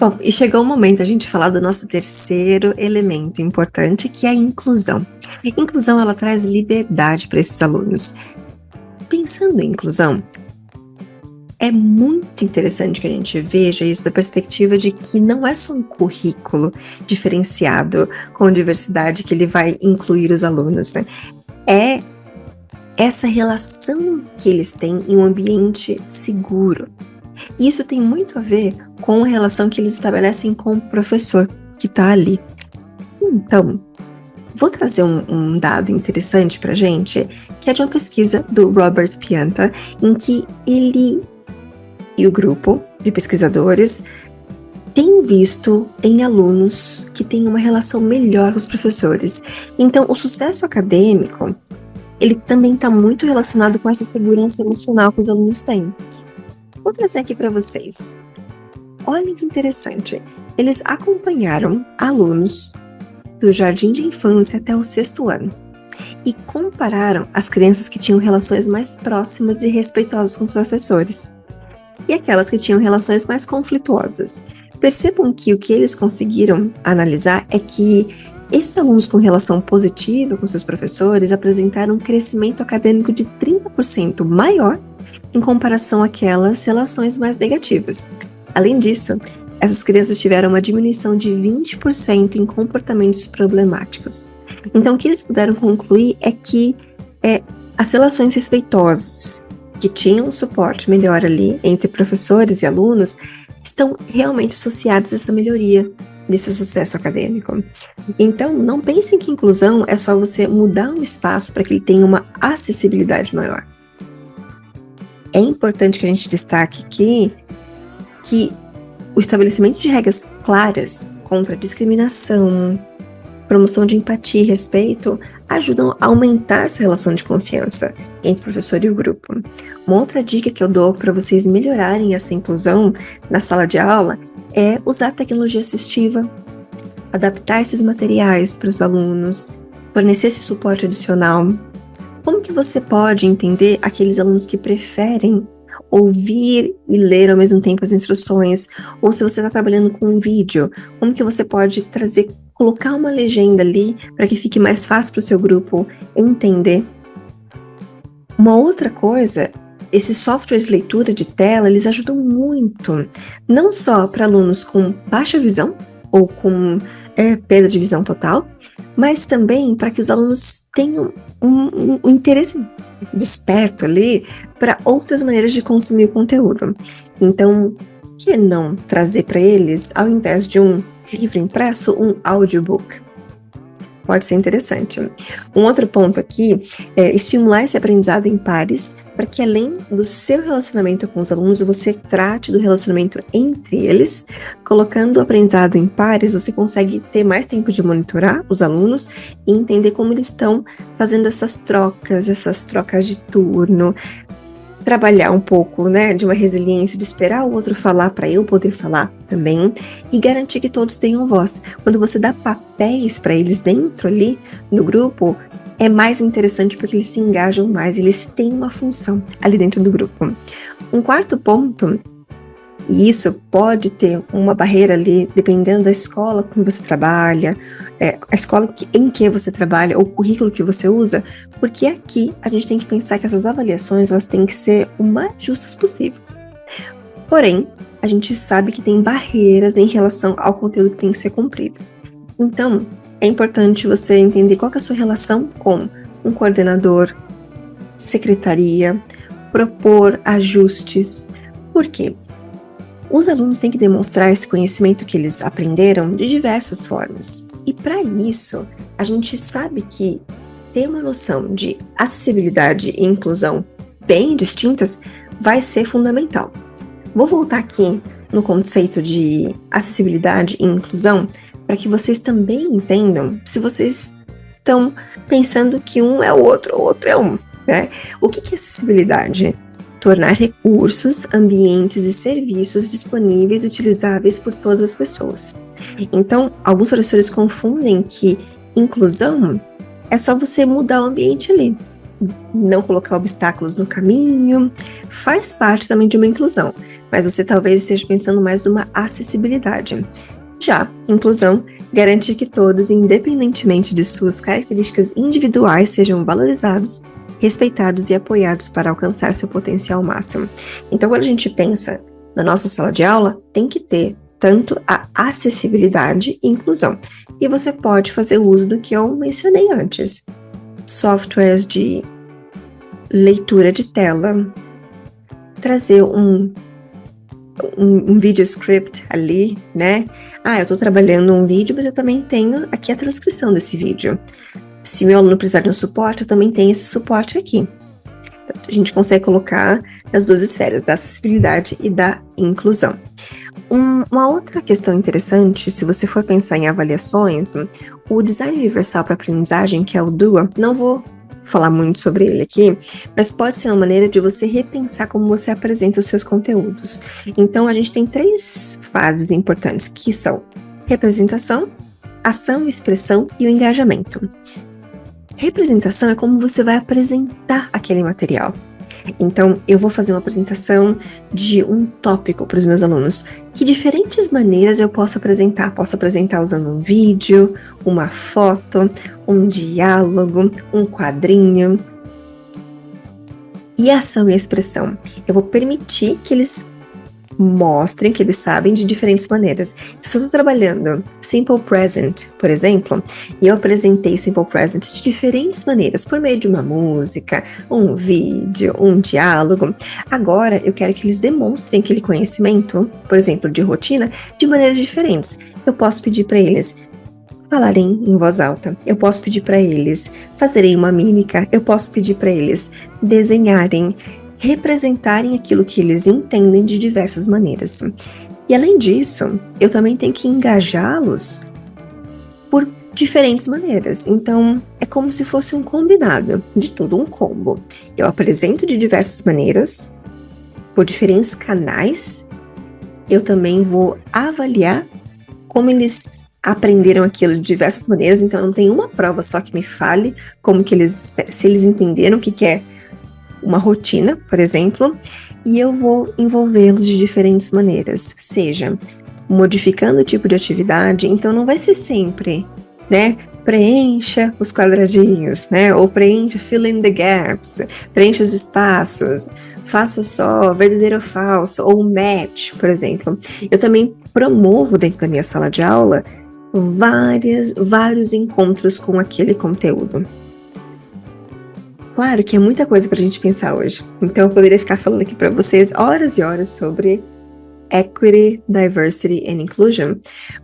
Bom, e chegou o momento da gente falar do nosso terceiro elemento importante, que é a inclusão. A inclusão, ela traz liberdade para esses alunos. Pensando em inclusão, é muito interessante que a gente veja isso da perspectiva de que não é só um currículo diferenciado com diversidade que ele vai incluir os alunos, né? É essa relação que eles têm em um ambiente seguro. E isso tem muito a ver com a relação que eles estabelecem com o professor que está ali. Então, vou trazer um dado interessante para a gente, que é de uma pesquisa do Robert Pianta, em que ele e o grupo de pesquisadores têm visto em alunos que têm uma relação melhor com os professores. Então, o sucesso acadêmico, ele também está muito relacionado com essa segurança emocional que os alunos têm. Vou trazer aqui para vocês. Olhem que interessante. Eles acompanharam alunos do jardim de infância até o 6º ano e compararam as crianças que tinham relações mais próximas e respeitosas com os professores e aquelas que tinham relações mais conflituosas. Percebam que o que eles conseguiram analisar é que esses alunos com relação positiva com seus professores apresentaram um crescimento acadêmico de 30% maior em comparação àquelas relações mais negativas. Além disso, essas crianças tiveram uma diminuição de 20% em comportamentos problemáticos. Então, o que eles puderam concluir é que as relações respeitosas, que tinham um suporte melhor ali entre professores e alunos, estão realmente associadas a essa melhoria desse sucesso acadêmico. Então, não pensem que inclusão é só você mudar um espaço para que ele tenha uma acessibilidade maior. É importante que a gente destaque aqui que o estabelecimento de regras claras contra a discriminação, promoção de empatia e respeito ajudam a aumentar essa relação de confiança entre o professor e o grupo. Uma outra dica que eu dou para vocês melhorarem essa inclusão na sala de aula é usar tecnologia assistiva, adaptar esses materiais para os alunos, fornecer esse suporte adicional. Como que você pode entender aqueles alunos que preferem ouvir e ler ao mesmo tempo as instruções, ou se você está trabalhando com um vídeo, como que você pode colocar uma legenda ali para que fique mais fácil para o seu grupo entender. Uma outra coisa, esses softwares de leitura de tela, eles ajudam muito, não só para alunos com baixa visão ou com perda de visão total, mas também para que os alunos tenham um interesse desperto ali para outras maneiras de consumir o conteúdo. Então, por que não trazer para eles, ao invés de um livro impresso, um audiobook? Pode ser interessante. Um outro ponto aqui é estimular esse aprendizado em pares, para que além do seu relacionamento com os alunos, você trate do relacionamento entre eles. Colocando o aprendizado em pares, você consegue ter mais tempo de monitorar os alunos e entender como eles estão fazendo essas trocas de turno, trabalhar um pouco, de uma resiliência, de esperar o outro falar para eu poder falar também, e garantir que todos tenham voz. Quando você dá papéis para eles dentro ali no grupo, é mais interessante porque eles se engajam mais, eles têm uma função ali dentro do grupo. Um quarto ponto, e isso pode ter uma barreira ali, dependendo da escola com que você trabalha, a escola em que você trabalha, ou o currículo que você usa, porque aqui a gente tem que pensar que essas avaliações elas têm que ser o mais justas possível. Porém, a gente sabe que tem barreiras em relação ao conteúdo que tem que ser cumprido. Então, é importante você entender qual que é a sua relação com um coordenador, secretaria, propor ajustes. Por quê? Os alunos têm que demonstrar esse conhecimento que eles aprenderam de diversas formas. E para isso, a gente sabe que ter uma noção de acessibilidade e inclusão bem distintas vai ser fundamental. Vou voltar aqui no conceito de acessibilidade e inclusão para que vocês também entendam se vocês estão pensando que um é o outro é um, né? O que é acessibilidade? Tornar recursos, ambientes e serviços disponíveis e utilizáveis por todas as pessoas. Então, alguns professores confundem que inclusão é só você mudar o ambiente ali. não colocar obstáculos no caminho, faz parte também de uma inclusão, mas você talvez esteja pensando mais numa acessibilidade. Já inclusão garante que todos, independentemente de suas características individuais, sejam valorizados, respeitados e apoiados para alcançar seu potencial máximo. Então, quando a gente pensa na nossa sala de aula, tem que ter tanto a acessibilidade e inclusão. E você pode fazer uso do que eu mencionei antes. Softwares de leitura de tela, trazer um video script ali, né? Eu estou trabalhando um vídeo, mas eu também tenho aqui a transcrição desse vídeo. Se meu aluno precisar de um suporte, eu também tenho esse suporte aqui. Então, a gente consegue colocar as duas esferas, da acessibilidade e da inclusão. Uma outra questão interessante, se você for pensar em avaliações, o Design Universal para Aprendizagem, que é o DUA, não vou falar muito sobre ele aqui, mas pode ser uma maneira de você repensar como você apresenta os seus conteúdos. Então, a gente tem 3 fases importantes, que são representação, ação, expressão e o engajamento. Representação é como você vai apresentar aquele material. Então, eu vou fazer uma apresentação de um tópico para os meus alunos. Que diferentes maneiras eu posso apresentar? Posso apresentar usando um vídeo, uma foto, um diálogo, um quadrinho. E a ação e a expressão? Eu vou permitir que eles mostrem que eles sabem de diferentes maneiras. Se eu estou trabalhando Simple Present, por exemplo, e eu apresentei Simple Present de diferentes maneiras, por meio de uma música, um vídeo, um diálogo, agora eu quero que eles demonstrem aquele conhecimento, por exemplo, de rotina, de maneiras diferentes. Eu posso pedir para eles falarem em voz alta, eu posso pedir para eles fazerem uma mímica, eu posso pedir para eles desenharem, representarem aquilo que eles entendem de diversas maneiras. E além disso, eu também tenho que engajá-los por diferentes maneiras. Então, é como se fosse um combinado de tudo, um combo. Eu apresento de diversas maneiras, por diferentes canais. Eu também vou avaliar como eles aprenderam aquilo de diversas maneiras. Então, não tem uma prova só que me fale como que se eles entenderam o que é uma rotina, por exemplo, e eu vou envolvê-los de diferentes maneiras, seja modificando o tipo de atividade. Então não vai ser sempre, né, preencha os quadradinhos, né, ou preencha, fill in the gaps, preencha os espaços, faça só verdadeiro ou falso, ou match, por exemplo. Eu também promovo dentro da minha sala de aula vários encontros com aquele conteúdo. Claro que é muita coisa para a gente pensar hoje, então eu poderia ficar falando aqui para vocês horas e horas sobre Equity, Diversity and Inclusion,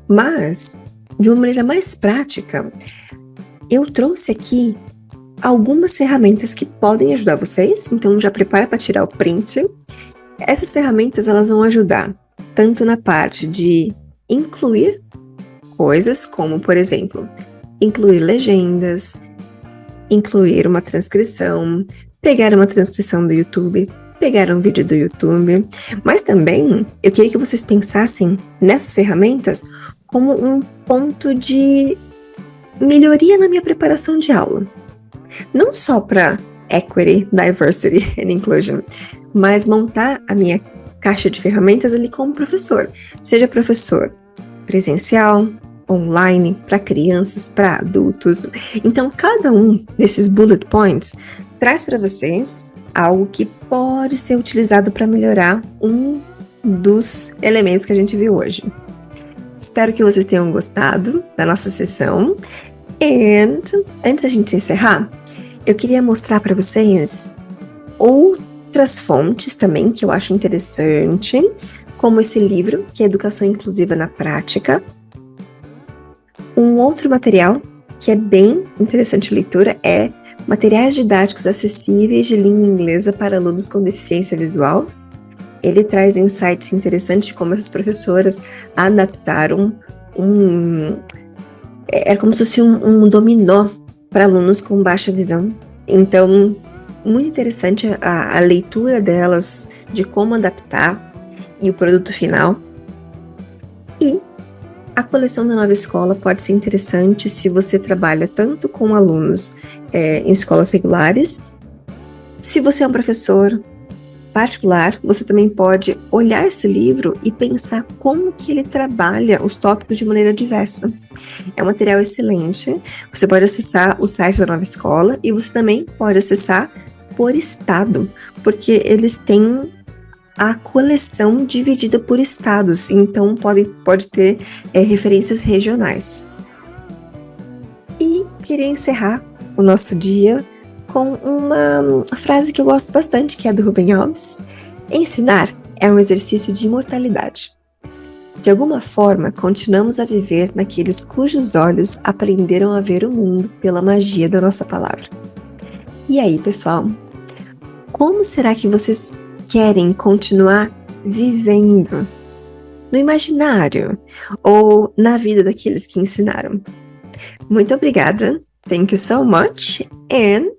mas de uma maneira mais prática, eu trouxe aqui algumas ferramentas que podem ajudar vocês, então já prepara para tirar o print. Essas ferramentas elas vão ajudar tanto na parte de incluir coisas como, por exemplo, incluir legendas, incluir uma transcrição, pegar uma transcrição do YouTube, pegar um vídeo do YouTube, mas também eu queria que vocês pensassem nessas ferramentas como um ponto de melhoria na minha preparação de aula. Não só para Equity, Diversity and Inclusion, mas montar a minha caixa de ferramentas ali como professor, seja professor presencial, online, para crianças, para adultos. Então, cada um desses bullet points traz para vocês algo que pode ser utilizado para melhorar um dos elementos que a gente viu hoje. Espero que vocês tenham gostado da nossa sessão. E antes da gente encerrar, eu queria mostrar para vocês outras fontes também que eu acho interessante, como esse livro, que é Educação Inclusiva na Prática. Um outro material que é bem interessante de leitura é Materiais Didáticos Acessíveis de Língua Inglesa para Alunos com Deficiência Visual. Ele traz insights interessantes de como essas professoras adaptaram é como se fosse um dominó para alunos com baixa visão. Então, muito interessante a leitura delas, de como adaptar e o produto final. E a coleção da Nova Escola pode ser interessante se você trabalha tanto com alunos em escolas regulares Se você é um professor particular, você também pode olhar esse livro e pensar como que ele trabalha os tópicos de maneira diversa. É um material excelente. Você pode acessar o site da Nova Escola e você também pode acessar por estado, porque eles têm a coleção dividida por estados, então pode ter referências regionais. E queria encerrar o nosso dia com uma frase que eu gosto bastante, que é do Rubem Alves. Ensinar é um exercício de imortalidade. De alguma forma, continuamos a viver naqueles cujos olhos aprenderam a ver o mundo pela magia da nossa palavra. E aí, pessoal? Como será que vocês querem continuar vivendo no imaginário ou na vida daqueles que ensinaram? Muito obrigada. Thank you so much. And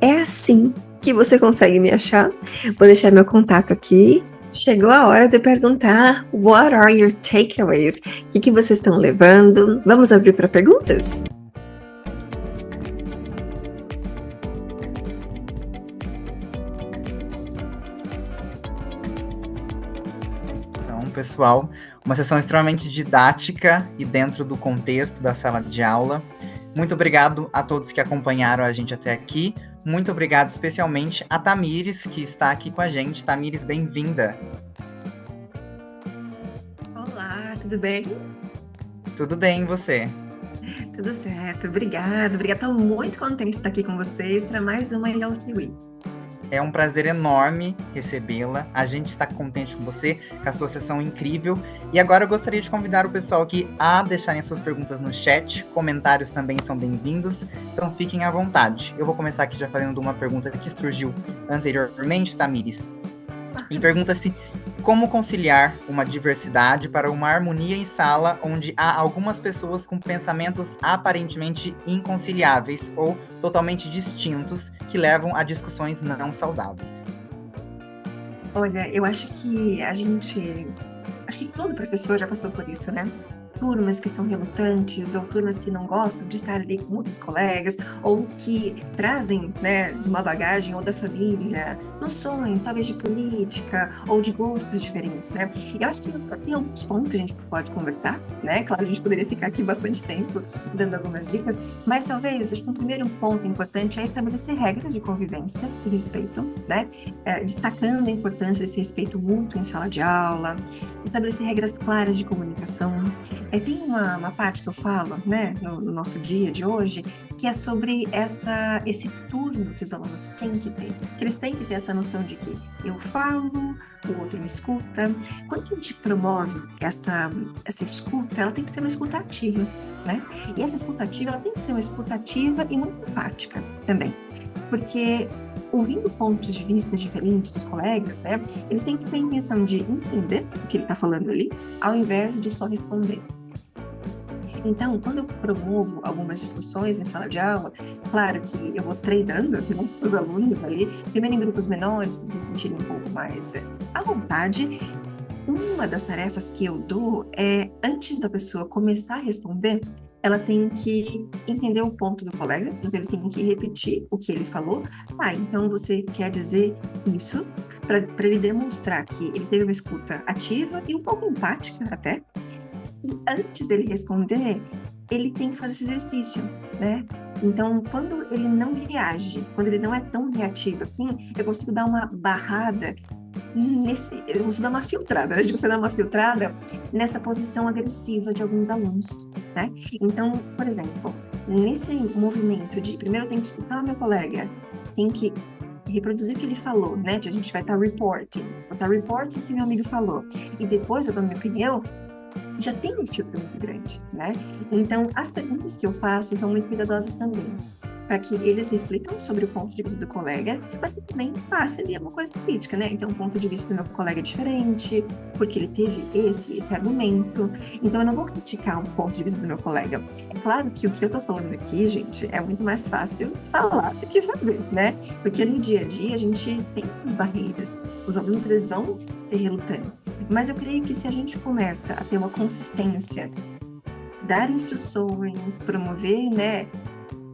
é assim que você consegue me achar. Vou deixar meu contato aqui. Chegou a hora de perguntar what are your takeaways? O que vocês estão levando? Vamos abrir para perguntas? Então, pessoal, uma sessão extremamente didática e dentro do contexto da sala de aula. Muito obrigado a todos que acompanharam a gente até aqui. Muito obrigado especialmente a Tamires, que está aqui com a gente. Tamires, bem-vinda. Olá, tudo bem? Tudo bem, e você? Tudo certo, obrigada. Estou muito contente de estar aqui com vocês para mais uma IoT Week. É um prazer enorme recebê-la. A gente está contente com você, com a sua sessão incrível. E agora eu gostaria de convidar o pessoal aqui a deixarem suas perguntas no chat. Comentários também são bem-vindos, então fiquem à vontade. Eu vou começar aqui já fazendo uma pergunta que surgiu anteriormente, Tamires. E pergunta-se como conciliar uma diversidade para uma harmonia em sala onde há algumas pessoas com pensamentos aparentemente inconciliáveis ou totalmente distintos que levam a discussões não saudáveis. Olha, eu acho que acho que todo professor já passou por isso, né? Turmas que são relutantes ou turmas que não gostam de estar ali com outros colegas ou que trazem, né, de uma bagagem ou da família noções, talvez de política ou de gostos diferentes, né? E eu acho que tem alguns pontos que a gente pode conversar, né? Claro, a gente poderia ficar aqui bastante tempo dando algumas dicas, mas talvez, acho que um primeiro ponto importante é estabelecer regras de convivência e respeito, né? Destacando a importância desse respeito mútuo em sala de aula, estabelecer regras claras de comunicação. Tem uma parte que eu falo, né, no nosso dia de hoje, que é sobre esse turno que os alunos têm que ter. Que eles têm que ter essa noção de que eu falo, o outro me escuta. Quando a gente promove essa escuta, ela tem que ser uma escuta ativa, né? E essa escuta ativa, ela tem que ser uma escuta ativa e muito empática também. Porque ouvindo pontos de vista diferentes dos colegas, né, eles têm que ter a intenção de entender o que ele está falando ali, ao invés de só responder. Então, quando eu promovo algumas discussões em sala de aula, claro que eu vou treinando, né, os alunos ali, primeiro em grupos menores, para se sentirem um pouco mais à vontade. Uma das tarefas que eu dou é, antes da pessoa começar a responder, ela tem que entender o ponto do colega, então ele tem que repetir o que ele falou. Então você quer dizer isso, para ele demonstrar que ele teve uma escuta ativa e um pouco empática até. E antes dele responder, ele tem que fazer esse exercício, né? Então, quando ele não reage, quando ele não é tão reativo assim, eu consigo dar uma barrada eu consigo dar uma filtrada, né? A gente consegue dar uma filtrada nessa posição agressiva de alguns alunos, né? Então, por exemplo, nesse movimento de primeiro eu tenho que escutar o meu colega, tem que reproduzir o que ele falou, né? A gente vai estar reporting, vou estar reporting o que meu amigo falou, e depois eu dou minha opinião, já tem um filtro muito grande, né? Então, as perguntas que eu faço são muito cuidadosas também, para que eles reflitam sobre o ponto de vista do colega, mas que também passe ali uma coisa crítica, né? Então, o ponto de vista do meu colega é diferente, porque ele teve esse argumento. Então, eu não vou criticar o ponto de vista do meu colega. É claro que o que eu tô falando aqui, gente, é muito mais fácil falar do que fazer, né? Porque no dia a dia a gente tem essas barreiras. Os alunos, eles vão ser relutantes. Mas eu creio que se a gente começa a ter uma consistência, dar instruções, promover, né,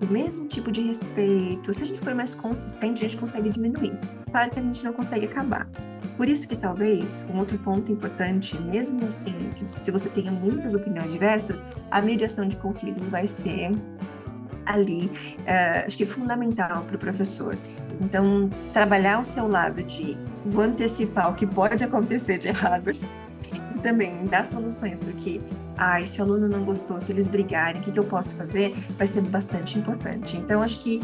o mesmo tipo de respeito, se a gente for mais consistente, a gente consegue diminuir. Claro que a gente não consegue acabar. Por isso que talvez um outro ponto importante, mesmo assim, que se você tenha muitas opiniões diversas, a mediação de conflitos vai ser ali, acho que fundamental para o professor. Então, trabalhar o seu lado de vou antecipar o que pode acontecer de errado e também dar soluções, porque, se o aluno não gostou, se eles brigarem, o que eu posso fazer, vai ser bastante importante. Então, acho que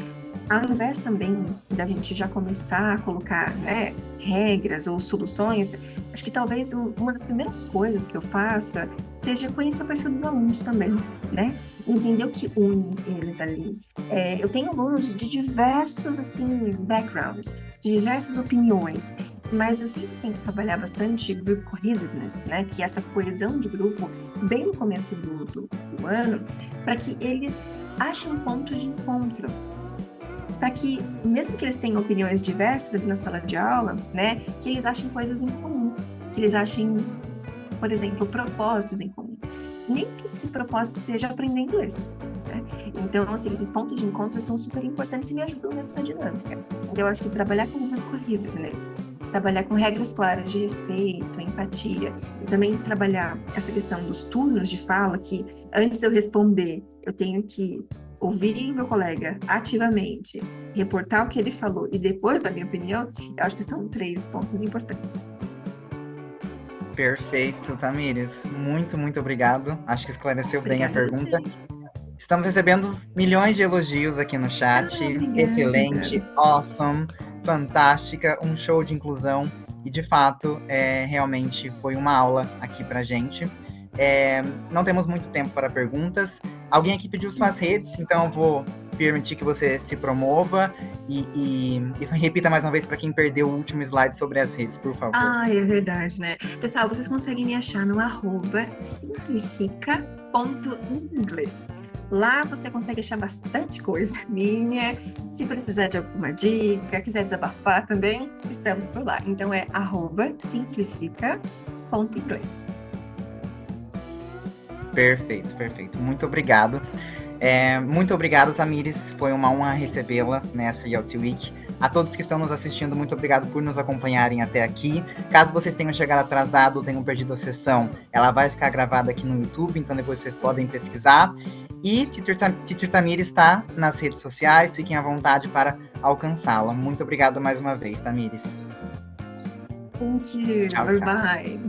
ao invés também da gente já começar a colocar, né, regras ou soluções, acho que talvez uma das primeiras coisas que eu faça seja conhecer o perfil dos alunos também, né? Entender o que une eles ali. Eu tenho alunos de diversos, assim, backgrounds, de diversas opiniões, mas eu sempre tento trabalhar bastante group cohesiveness, né? Que é essa coesão de grupo bem no começo do ano, para que eles achem pontos de encontro, para que, mesmo que eles tenham opiniões diversas ali na sala de aula, né, que eles achem coisas em comum, que eles achem, por exemplo, propósitos em comum. Nem que esse propósito seja aprender inglês, né? Então, assim, esses pontos de encontro são super importantes e me ajudam nessa dinâmica. Então, eu acho que trabalhar com cohesiveness, trabalhar com regras claras de respeito, empatia, e também trabalhar essa questão dos turnos de fala, que antes de eu responder, eu tenho que ouvir meu colega ativamente, reportar o que ele falou e depois dar minha opinião, eu acho que são 3 pontos importantes. Perfeito, Tamires. Muito, muito obrigado. Acho que esclareceu bem a Obrigada a pergunta. você. Estamos recebendo milhões de elogios aqui no chat. Obrigada. Excelente, awesome, fantástica, um show de inclusão. E de fato, realmente foi uma aula aqui pra gente. Não temos muito tempo para perguntas. Alguém aqui pediu suas redes, então eu vou permitir que você se promova e repita mais uma vez para quem perdeu o último slide sobre as redes, por favor. É verdade, né? Pessoal, vocês conseguem me achar no @simplifica.inglês. Lá você consegue achar bastante coisa minha. Se precisar de alguma dica, quiser desabafar também, estamos por lá. Então é @simplifica.inglês. Perfeito, perfeito. Muito obrigado. Muito obrigado, Tamires. Foi uma honra recebê-la nessa IELTS Week. A todos que estão nos assistindo, muito obrigado por nos acompanharem até aqui. Caso vocês tenham chegado atrasado ou tenham perdido a sessão, ela vai ficar gravada aqui no YouTube, então depois vocês podem pesquisar. E Teacher Tamires está nas redes sociais, fiquem à vontade para alcançá-la. Muito obrigado mais uma vez, Tamires. Thank you. Tchau, Bye tchau. bye.